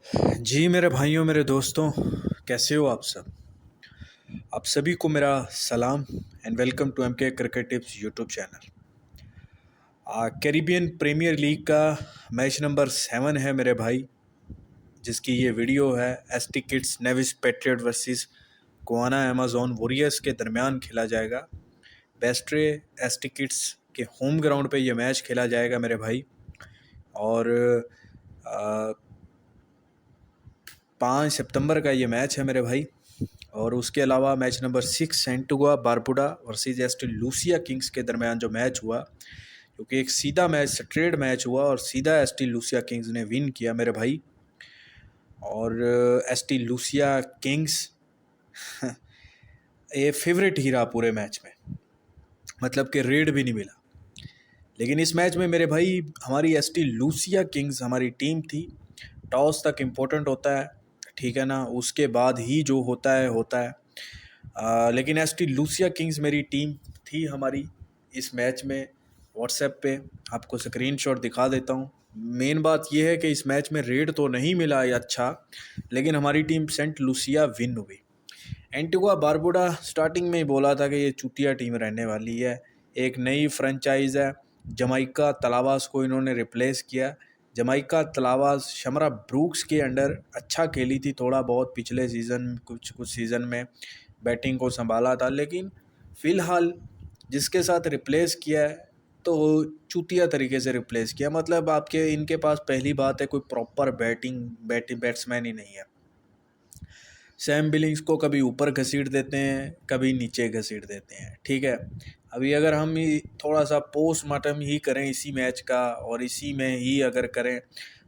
जी मेरे भाइयों, मेरे दोस्तों, कैसे हो आप सब। आप सभी को मेरा सलाम and welcome to MK cricket tips YouTube channel. Caribbean Premier League का मैच नंबर 7 है मेरे भाई, जिसकी ये वीडियो है। ST Kitts Nevis patriot versus Guyana Amazon Warriors के दरमियान खेला जाएगा। बेस्ट्रे एसटी किड्स के होम ग्राउंड पे ये मैच खेला जाएगा मेरे भाई। और 5 सितंबर का ये मैच है मेरे भाई। और उसके अलावा match number 6 Antigua Barbuda versus ST Lucia Kings के दरमियान जो मैच हुआ, क्योंकि एक सीधा मैच स्ट्रेट मैच हुआ और सीधा एसटी लूसिया किंग्स ने विन किया मेरे भाई। और एसटी लूसिया किंग्स ये फेवरेट ही रहा पूरे मैच में, मतलब कि रेड भी नहीं मिला। लेकिन इस मैच में मेरे भाई हमारी एसटी लूसिया किंग्स हमारी टीम थी। टॉस तक इम्पोर्टेंट होता है, ठीक है ना, उसके बाद ही जो होता है होता है। लेकिन एसटी लूसिया किंग्स मेरी टीम थी हमारी इस मैच में। व्हाट्सएप पे आपको स्क्रीनशॉट दिखा देता हूँ। मेन बात यह है कि इस मैच में रेड तो नहीं मिला अच्छा, लेकिन हमारी टीम सेंट लूसिया विन हुई। एंटीगुआ बारबुडा स्टार्टिंग में ही बोला था कि ये चूतिया टीम रहने वाली है, एक नई फ्रेंचाइज है। जमाइका तलावास को इन्होंने रिप्लेस किया। जमाइका तलावास शमरा ब्रूक्स के अंडर अच्छा खेली थी थोड़ा बहुत पिछले सीज़न, कुछ सीज़न में बैटिंग को संभाला था, लेकिन फ़िलहाल जिसके साथ रिप्लेस किया है तो चूतिया तरीके से रिप्लेस किया। मतलब आपके इनके पास पहली बात है कोई प्रॉपर बैट्समैन ही नहीं है। सैम बिलिंग्स को कभी ऊपर घसीट देते हैं, कभी नीचे घसीट देते हैं, ठीक है। अभी अगर हम थोड़ा सा पोस्टमार्टम ही करें इसी मैच का और इसी में ही अगर करें,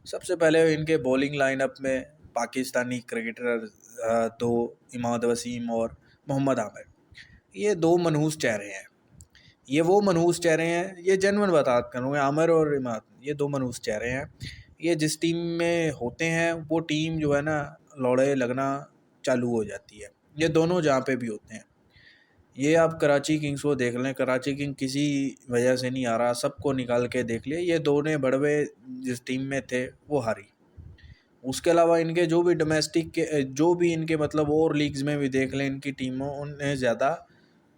सबसे पहले इनके बॉलिंग लाइनअप में पाकिस्तानी क्रिकेटर दो, इमाद वसीम और मोहम्मद आमिर, ये दो मनहूस चेहरे हैं। ये वो मनहूस चेहरे हैं, ये जेन्युइन बात करूँगा, आमिर और इमाद ये दो मनहूस चेहरे हैं। ये जिस टीम में होते हैं वो टीम जो है ना लौड़े लगना चालू हो जाती है। ये दोनों जहाँ पे भी होते हैं। ये आप कराची किंग्स को देख लें, कराची किंग किसी वजह से नहीं आ रहा, सबको निकाल के देख लिया। ये दोनों बड़वे जिस टीम में थे वो हारी। उसके अलावा इनके जो भी डोमेस्टिक के जो भी इनके मतलब और लीग्स में भी देख लें इनकी टीमों, उन्हें ज़्यादा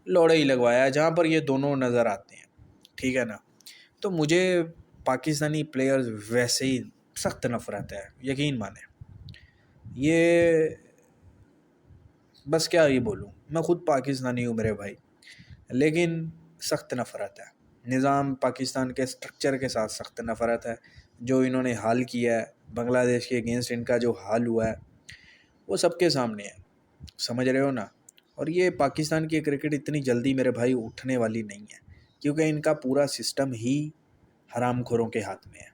लौड़े ही लगवाया है जहाँ पर ये दोनों नज़र आते हैं, ठीक है ना। तो मुझे पाकिस्तानी प्लेयर्स वैसे ही सख्त नफरत है, यकीन माने। ये बस क्या ही बोलूँ, मैं खुद पाकिस्तानी हूँ मेरे भाई, लेकिन सख्त नफ़रत है। निज़ाम पाकिस्तान के स्ट्रक्चर के साथ सख्त नफ़रत है। जो इन्होंने हाल किया है बांग्लादेश के अगेंस्ट, इनका जो हाल हुआ है वो सबके सामने है, समझ रहे हो ना। और ये पाकिस्तान की क्रिकेट इतनी जल्दी मेरे भाई उठने वाली नहीं है, क्योंकि इनका पूरा सिस्टम ही हरामखोरों के हाथ में है,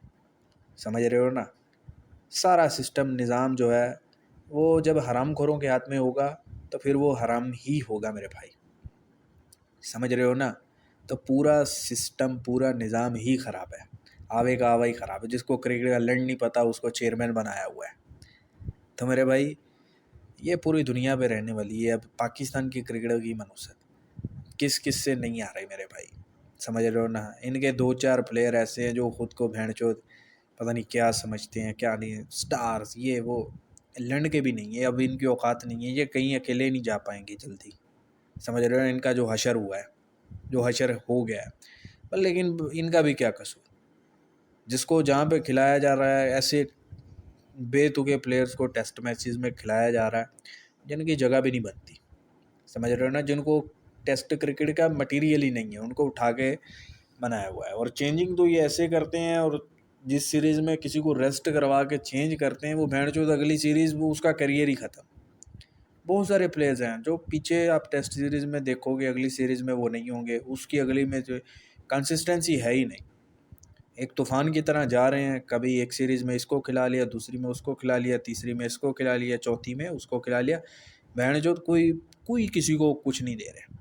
समझ रहे हो ना। सारा सिस्टम निज़ाम जो है वो जब हरामखोरों के हाथ में होगा तो फिर वो हराम ही होगा मेरे भाई, समझ रहे हो ना। तो पूरा सिस्टम पूरा निज़ाम ही ख़राब है, आवे का आवा ही ख़राब है। जिसको क्रिकेट का लड़ नहीं पता उसको चेयरमैन बनाया हुआ है। तो मेरे भाई ये पूरी दुनिया पे रहने वाली है। अब पाकिस्तान की क्रिकेट की मनूसत किस किस से नहीं आ रही मेरे भाई, समझ रहे हो ना। इनके 2-4 प्लेयर ऐसे हैं जो खुद को भेड़चोद पता नहीं क्या समझते हैं, क्या नहीं, स्टार्स ये वो, लड़ के भी नहीं है, अब इनकी औकात नहीं है, ये कहीं अकेले नहीं जा पाएंगे जल्दी, समझ रहे हो। इनका जो हशर हुआ है, जो हशर हो गया है, पर लेकिन इनका भी क्या कसूर। जिसको जहाँ पे खिलाया जा रहा है ऐसे बेतुके प्लेयर्स को टेस्ट मैचेस में खिलाया जा रहा है जिनकी जगह भी नहीं बनती, समझ रहे हो ना। जिनको टेस्ट क्रिकेट का मटेरियल ही नहीं है उनको उठा के बनाया हुआ है। और चेंजिंग तो ये ऐसे करते हैं, और जिस सीरीज़ में किसी को रेस्ट करवा के चेंज करते हैं वो भेड़चोद अगली सीरीज़ वो उसका करियर ही ख़त्म। बहुत सारे प्लेयर्स हैं जो पीछे आप टेस्ट सीरीज़ में देखोगे अगली सीरीज़ में वो नहीं होंगे, उसकी अगली में जो कंसिस्टेंसी है ही नहीं। एक तूफ़ान की तरह जा रहे हैं, कभी एक सीरीज़ में इसको खिला लिया, दूसरी में उसको खिला लिया, तीसरी में इसको खिला लिया, चौथी में उसको खिला लिया। भेड़चोद कोई कोई किसी को कुछ नहीं दे रहे,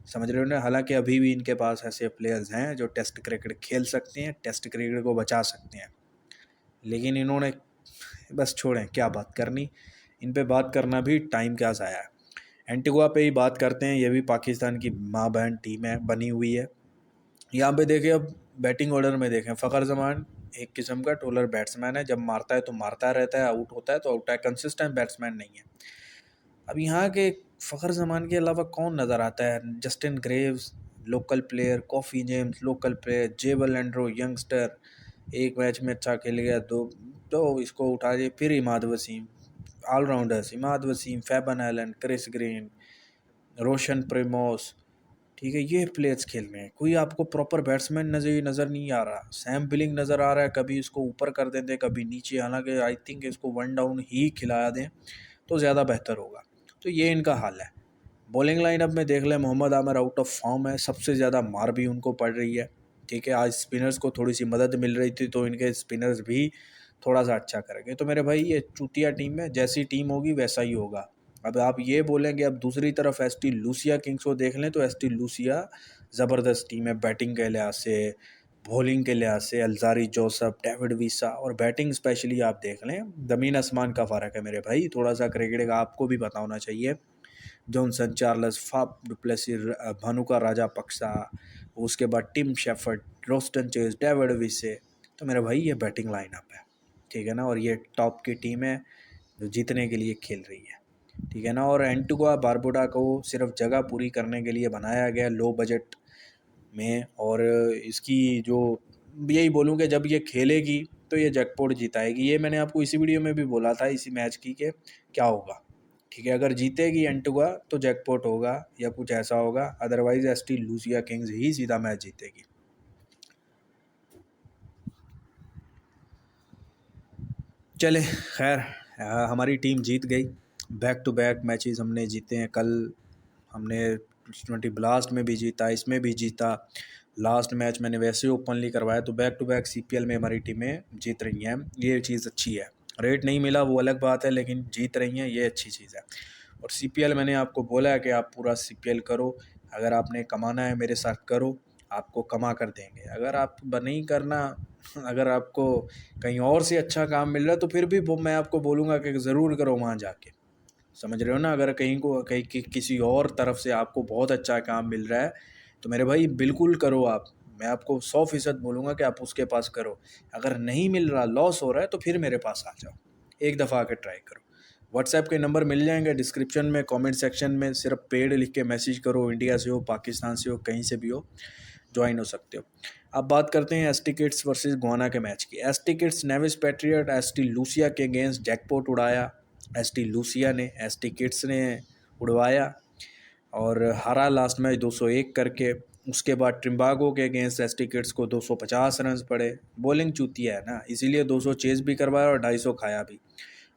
समझ रहे हो ना। हालांकि अभी भी इनके पास ऐसे प्लेयर्स हैं जो टेस्ट क्रिकेट खेल सकते हैं, टेस्ट क्रिकेट को बचा सकते हैं, लेकिन इन्होंने बस छोड़ें, क्या बात करनी इन पे, बात करना भी टाइम क्या ज़ाया है। एंटीगुआ पे ही बात करते हैं, ये भी पाकिस्तान की माँ बहन टीम है, बनी हुई है। यहाँ पे देखें, अब बैटिंग ऑर्डर में देखें, फ़खर जमान एक किस्म का टोलर बैट्समैन है, जब मारता है तो मारता रहता है, आउट होता है तो आउट है, कंसिस्टेंट बैट्समैन नहीं है। अब यहाँ के फ़खर जमान के अलावा कौन नज़र आता है? Justin Greaves local player, Kofi James local player, Jewel Andrew youngster एक मैच में अच्छा खेल गया, दो तो इसको उठा दिए। फिर Imad Wasim, all-rounders Imad Wasim, Fabian Allen, Chris Green, Roshon Primus, ठीक है, ये प्लेयर्स खेल रहे हैं। कोई आपको प्रॉपर बैट्समैन नज़र नहीं आ रहा। सैम बिलिंग नज़र आ रहा है, कभी इसको ऊपर कर देते कभी नीचे, हालांकि आई थिंक इसको वन डाउन ही खिला दें तो ज़्यादा बेहतर होगा। तो ये इनका हाल है। बॉलिंग लाइनअप में देख लें, Mohammad Amir out of form है, सबसे ज़्यादा मार भी उनको पड़ रही है, ठीक है। आज स्पिनर्स को थोड़ी सी मदद मिल रही थी तो इनके स्पिनर्स भी थोड़ा सा अच्छा करेंगे। तो मेरे भाई ये चूतिया टीम है, जैसी टीम होगी वैसा ही होगा। अब आप ये बोलेंगे, अब दूसरी तरफ एसटी लूसिया किंग्स को देख लें तो एसटी लूसिया ज़बरदस्त टीम है, बैटिंग के लिहाज से, बॉलिंग के लिहाज से। अल्जारी जोसफ, डेविड वीसा, और बैटिंग स्पेशली आप देख लें, ज़मीन आसमान का फ़र्क है मेरे भाई। थोड़ा सा क्रिकेट का आपको भी पता होना चाहिए। Johnson, Charles, Faf du Plessis, Bhanuka Rajapaksa, उसके बाद Tim Seifert, Roston Chase, David Wiese. तो मेरे भाई ये बैटिंग लाइनअप है, ठीक है ना। और ये टॉप की टीम है जो जीतने के लिए खेल रही है, ठीक है ना। और एंटीगुआ बारबुडा को सिर्फ जगह पूरी करने के लिए बनाया गया लो बजट में। और इसकी जो यही बोलूँ कि जब ये खेलेगी तो ये जैकपॉट जिताएगी। ये मैंने आपको इसी वीडियो में भी बोला था, इसी मैच की, कि क्या होगा, ठीक है। अगर जीतेगी एंटीगुआ तो जैकपॉट होगा या कुछ ऐसा होगा, अदरवाइज एसटी लूसिया किंग्स ही सीधा मैच जीतेगी। चले खैर, हमारी टीम जीत गई। बैक टू बैक मैचेस हमने जीते हैं। कल हमने T20 ब्लास्ट में भी जीता, इसमें भी जीता। लास्ट मैच मैंने वैसे ही ओपनली करवाया। तो बैक टू बैक सीपीएल में हमारी टीमें जीत रही हैं, ये चीज़ अच्छी है। रेट नहीं मिला वो अलग बात है, लेकिन जीत रही हैं, ये अच्छी चीज़ है। और सीपीएल मैंने आपको बोला है कि आप पूरा सीपीएल करो, अगर आपने कमाना है मेरे साथ करो, आपको कमा कर देंगे। अगर आप नहीं करना, अगर आपको कहीं और से अच्छा काम मिल रहा है तो फिर भी वो मैं आपको बोलूँगा कि ज़रूर करो वहाँ जाके, समझ रहे हो ना। अगर किसी और तरफ से आपको बहुत अच्छा काम मिल रहा है तो मेरे भाई बिल्कुल करो आप। मैं आपको 100% बोलूँगा कि आप उसके पास करो। अगर नहीं मिल रहा, लॉस हो रहा है, तो फिर मेरे पास आ जाओ, एक दफ़ा आके ट्राई करो। व्हाट्सएप के नंबर मिल जाएंगे डिस्क्रिप्शन में, कमेंट सेक्शन में। सिर्फ पेड लिख के मैसेज करो, इंडिया से हो, पाकिस्तान से हो, कहीं से भी हो, ज्वाइन हो सकते हो। अब बात करते हैं एसटी किड्स वर्सेस गोवाना के मैच की। ST Kitts Nevis patriot ST Lucia के अगेंस्ट जैकपॉट उड़ाया। एसटी लूसिया ने एसटी किड्स ने उड़वाया और हारा लास्ट मैच 201 करके। उसके बाद ट्रिम्बागो के अगेंस्ट एसटी किड्स को 250 रन पड़े। बॉलिंग चूतिया है ना, इसीलिए 200 चेज भी करवाया और 250 खाया भी।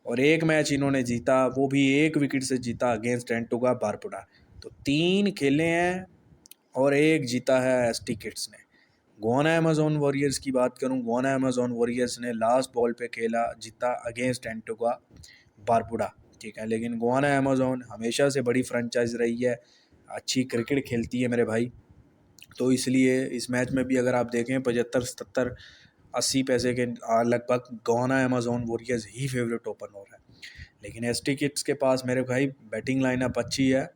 और एक मैच इन्होंने जीता, वो भी एक विकेट से जीता, अगेंस्ट एंटीगुआ बारबुडा। तो 3 खेले हैं और एक जीता है एसटी किड्स ने। गोवाना अमेजोन वॉरियर्स की बात करूं, गोवाना अमेजोन वॉरियर्स ने लास्ट बॉल पे खेला, जीता अगेंस्ट एंटीगुआ बारबुडा, ठीक है। लेकिन गोवाना अमेजोन हमेशा से बड़ी फ्रेंचाइज रही है, अच्छी क्रिकेट खेलती है मेरे भाई। तो इसलिए इस मैच में भी अगर आप देखें 75-77-80 पैसे के लगभग गोवाना अमेजोन वॉरियर्स ही फेवरेट ओपन हो रहा है। लेकिन एसटी किड्स के पास मेरे भाई बैटिंग लाइनअप अच्छी है,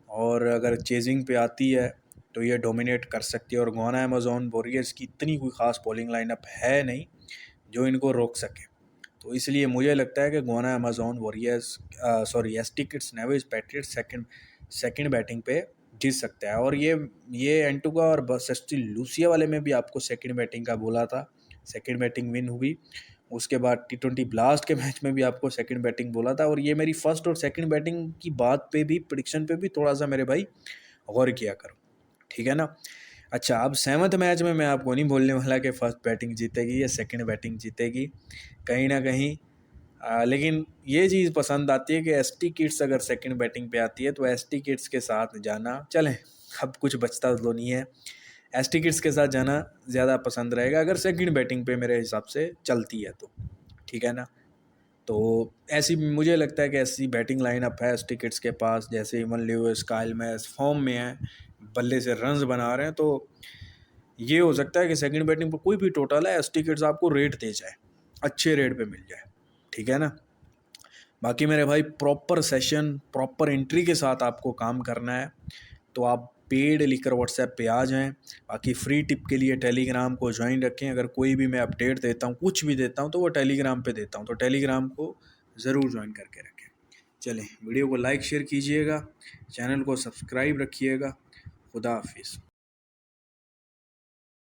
और अगर चेजिंग पे आती है तो ये डोमिनेट कर सकती है। और गोवाना अमेजोन वॉरियर्स की इतनी कोई ख़ास बॉलिंग लाइनअप है नहीं जो इनको रोक सके। तो इसलिए मुझे लगता है कि Guyana Amazon Warriors ST Kitts Nevis patriot second batting पे जीत सकता है। और ये एंटुगा और बस एसटी लूसिया वाले में भी आपको सेकंड बैटिंग का बोला था, सेकंड बैटिंग विन हुई। उसके बाद T20 ब्लास्ट के मैच में भी आपको सेकंड बैटिंग बोला था। और ये मेरी फर्स्ट और सेकंड बैटिंग की बात पे भी, प्रेडिक्शन पे भी थोड़ा सा मेरे भाई गौर किया करो, ठीक है ना। अच्छा, अब 7th मैच में मैं आपको नहीं बोलने वाला कि फर्स्ट बैटिंग जीतेगी या सेकंड बैटिंग जीतेगी, कहीं ना कहीं लेकिन ये चीज़ पसंद आती है कि एसटी किड्स अगर सेकंड बैटिंग पे आती है तो एसटी किड्स के साथ जाना, चलें अब कुछ बचता तो नहीं है, एसटी किड्स के साथ जाना ज़्यादा पसंद रहेगा अगर सेकंड बैटिंग पे मेरे हिसाब से चलती है तो, ठीक है ना। तो ऐसी मुझे लगता है कि ऐसी बैटिंग लाइनअप है एसटी किड्स के पास, जैसे Evin Lewis, Kyle Mayers form में है, बल्ले से रन्स बना रहे हैं। तो ये हो सकता है कि सेकंड बैटिंग पर कोई भी टोटल है एसटी किड्स आपको रेट दे जाए, अच्छे रेट पे मिल जाए, ठीक है ना। बाकी मेरे भाई प्रॉपर सेशन, प्रॉपर एंट्री के साथ आपको काम करना है तो आप पेड लिखकर व्हाट्सएप पे आ जाएं। बाकी फ्री टिप के लिए टेलीग्राम को ज्वाइन रखें। अगर कोई भी मैं अपडेट देता हूँ, कुछ भी देता हूँ, तो वो टेलीग्राम पे देता हूँ, तो टेलीग्राम को ज़रूर ज्वाइन करके रखें। चलें, वीडियो को लाइक शेयर कीजिएगा, चैनल को सब्सक्राइब रखिएगा। खुदा हाफिज़।